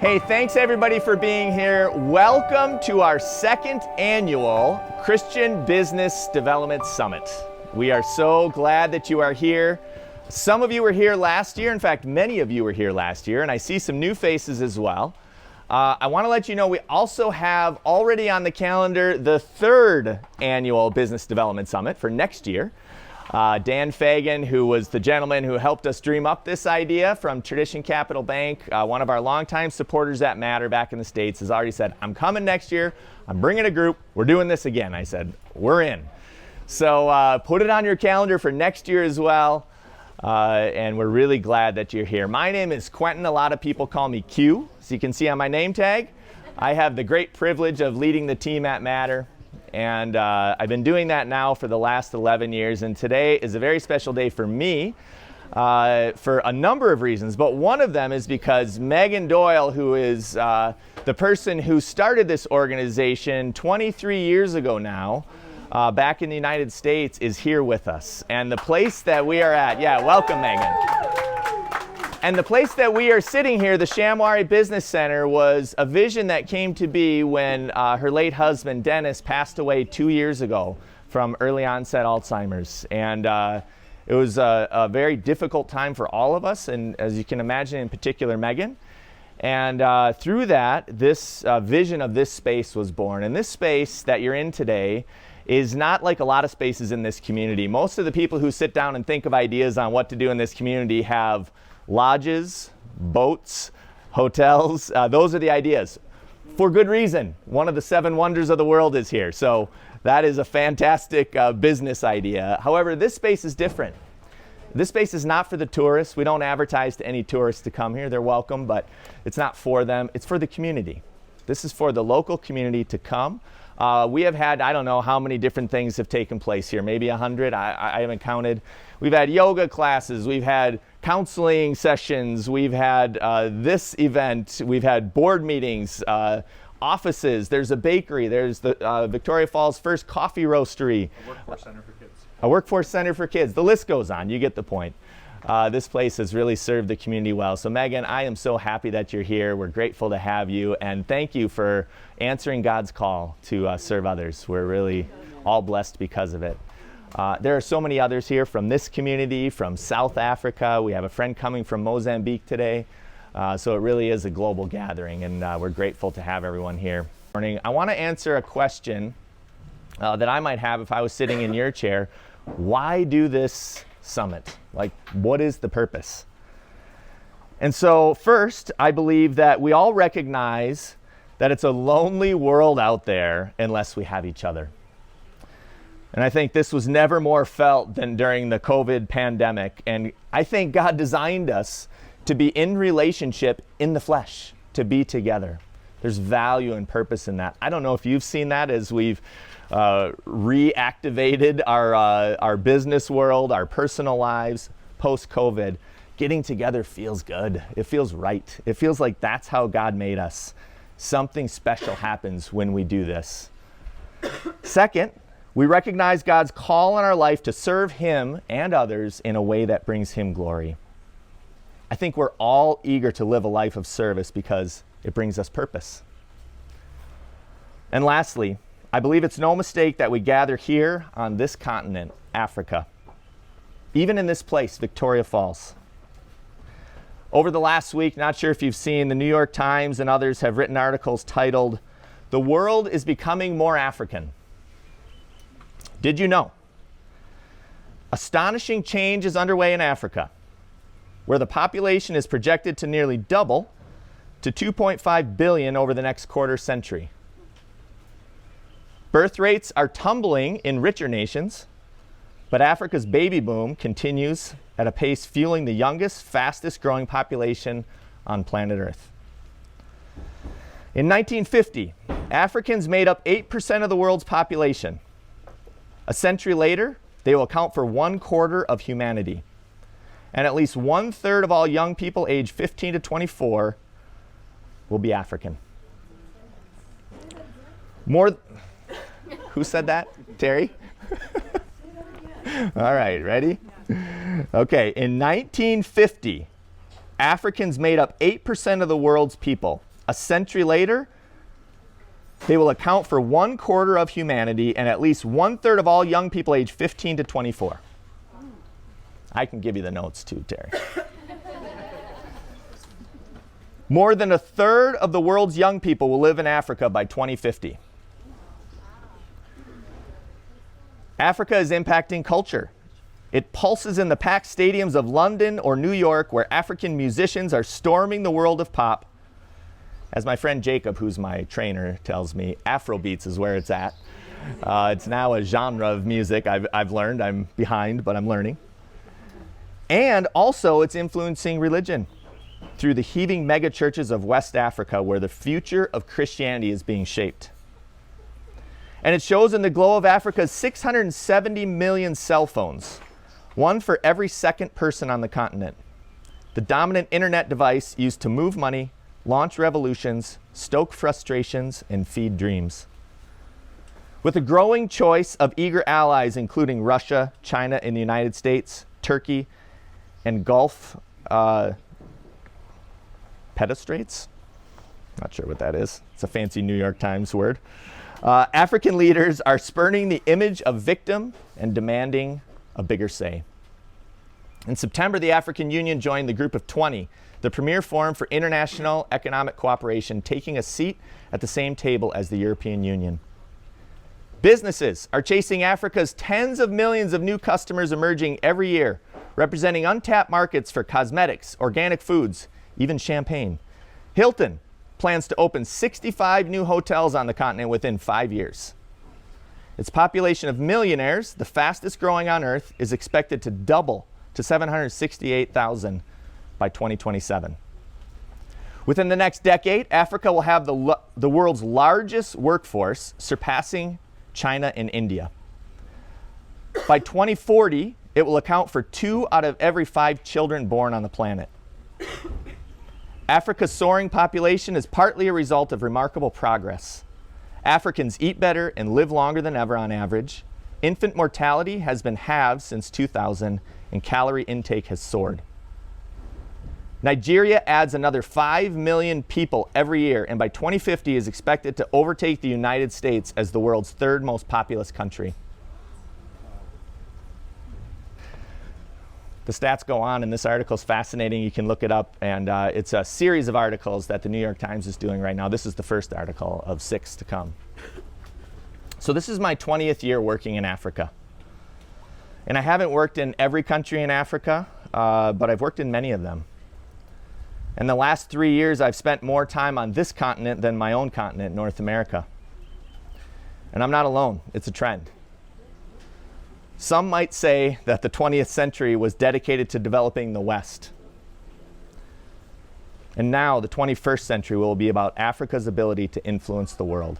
Hey, thanks everybody for being here. Welcome to our second annual Christian Business Development Summit. We are so glad that you are here. Some of you were here last year. In fact, many of you were here last year, and I see some new faces as well. I want to let you know we also have already on the calendar the third annual Business Development Summit for next year. Dan Fagan, who was the gentleman who helped us dream up this idea from Tradition Capital Bank, one of our longtime supporters at Matter back in the States, has already said, I'm coming next year, I'm bringing a group, we're doing this again. I said, we're in. So put it on your calendar for next year as well, and we're really glad that you're here. My name is Quenton. A lot of people call me Q, so you can see on my name tag. I have the great privilege of leading the team at Matter. And I've been doing that now for the last 11 years, and today is a very special day for me for a number of reasons, but one of them is because Megan Doyle, who is the person who started this organization 23 years ago now, back in the United States, is here with us. And the place that we are at, yeah, welcome Megan. And the place that we are sitting here, the Shamwari Business Center, was a vision that came to be when her late husband, Dennis, passed away 2 years ago from early onset Alzheimer's. And it was a very difficult time for all of us, and as you can imagine, in particular, Megan. And through that, this vision of this space was born. And this space that you're in today is not like a lot of spaces in this community. Most of the people who sit down and think of ideas on what to do in this community have lodges, boats, hotels. Those are the ideas. For good reason. One of the 7 wonders of the world is here. So that is a fantastic business idea. However, this space is different. This space is not for the tourists. We don't advertise to any tourists to come here. They're welcome, but it's not for them. It's for the community. This is for the local community to come. We have had, I don't know how many different things have taken place here, maybe 100, I haven't counted. We've had yoga classes, we've had counseling sessions, we've had this event, we've had board meetings, offices, there's a bakery, there's the Victoria Falls first coffee roastery. A workforce center for kids. A workforce center for kids. The list goes on, you get the point. This place has really served the community well. So Megan, I am so happy that you're here. We're grateful to have you, and thank you for answering God's call to serve others. We're really all blessed because of it. There are so many others here from this community, from South Africa. We have a friend coming from Mozambique today. So it really is a global gathering, and we're grateful to have everyone here. I want to answer a question that I might have if I was sitting in your chair. Why do this summit? Like, what is the purpose? And so first, I believe that we all recognize that it's a lonely world out there unless we have each other. And I think this was never more felt than during the COVID pandemic. And I think God designed us to be in relationship in the flesh, to be together. There's value and purpose in that. I don't know if you've seen that as we've reactivated our business world, our personal lives post-COVID. Getting together feels good. It feels right. It feels like that's how God made us. Something special happens when we do this. Second, we recognize God's call in our life to serve Him and others in a way that brings Him glory. I think we're all eager to live a life of service because it brings us purpose. And lastly, I believe it's no mistake that we gather here on this continent, Africa, even in this place, Victoria Falls. Over the last week, not sure if you've seen, the New York Times and others have written articles titled, "The World is Becoming More African." Did you know? Astonishing change is underway in Africa, where the population is projected to nearly double to 2.5 billion over the next quarter century. Birth rates are tumbling in richer nations, but Africa's baby boom continues at a pace fueling the youngest, fastest growing population on planet Earth. In 1950, Africans made up 8% of the world's population. A century later, they will account for 1/4 of humanity. And at least 1/3 of all young people aged 15 to 24 will be African. Who said that? Terry? All right, ready? Okay, in 1950, Africans made up 8% of the world's people. a century later, they will account for 1/4 of humanity and at least 1/3 of all young people aged 15 to 24. I can give you the notes too, Terry. More than 1/3 of the world's young people will live in Africa by 2050. Africa is impacting culture. It pulses in the packed stadiums of London or New York, where African musicians are storming the world of pop. As my friend Jacob, who's my trainer, tells me, Afrobeats is where it's at. It's now a genre of music I've learned. I'm behind, but I'm learning. And also it's influencing religion through the heaving mega churches of West Africa, where the future of Christianity is being shaped. And it shows in the glow of Africa's 670 million cell phones, one for every second person on the continent. The dominant internet device used to move money, launch revolutions, stoke frustrations, and feed dreams. With a growing choice of eager allies, including Russia, China, and the United States, Turkey, and Gulf pedestrates? Not sure what that is. It's a fancy New York Times word. African leaders are spurning the image of victim and demanding a bigger say. In September, the African Union joined the Group of 20, the premier forum for international economic cooperation, taking a seat at the same table as the European Union. Businesses are chasing Africa's tens of millions of new customers emerging every year, representing untapped markets for cosmetics, organic foods, even champagne. Hilton plans to open 65 new hotels on the continent within 5 years. Its population of millionaires, the fastest growing on Earth, is expected to double to 768,000 by 2027. Within the next decade, Africa will have the world's largest workforce, surpassing China and India. By 2040, it will account for 2 out of every 5 children born on the planet. Africa's soaring population is partly a result of remarkable progress. Africans eat better and live longer than ever on average. Infant mortality has been halved since 2000, and calorie intake has soared. Nigeria adds another 5 million people every year, and by 2050 is expected to overtake the United States as the world's 3rd most populous country. The stats go on, and this article is fascinating. You can look it up, and it's a series of articles that the New York Times is doing right now. This is the first article of 6 to come. So this is my 20th year working in Africa. And I haven't worked in every country in Africa, but I've worked in many of them. In the last 3 years, I've spent more time on this continent than my own continent, North America. And I'm not alone. It's a trend. Some might say that the 20th century was dedicated to developing the West. And now the 21st century will be about Africa's ability to influence the world.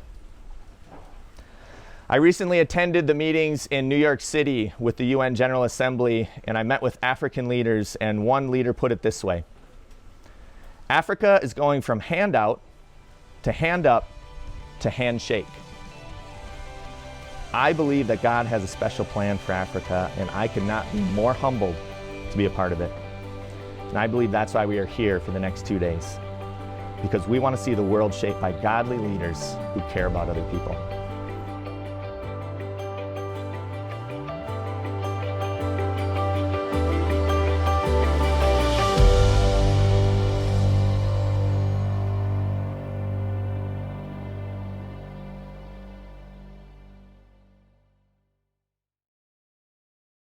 I recently attended the meetings in New York City with the UN General Assembly, and I met with African leaders, and one leader put it this way: Africa is going from handout to hand up to handshake. I believe that God has a special plan for Africa, and I could not be more humbled to be a part of it. And I believe that's why we are here for the next 2 days, because we want to see the world shaped by godly leaders who care about other people.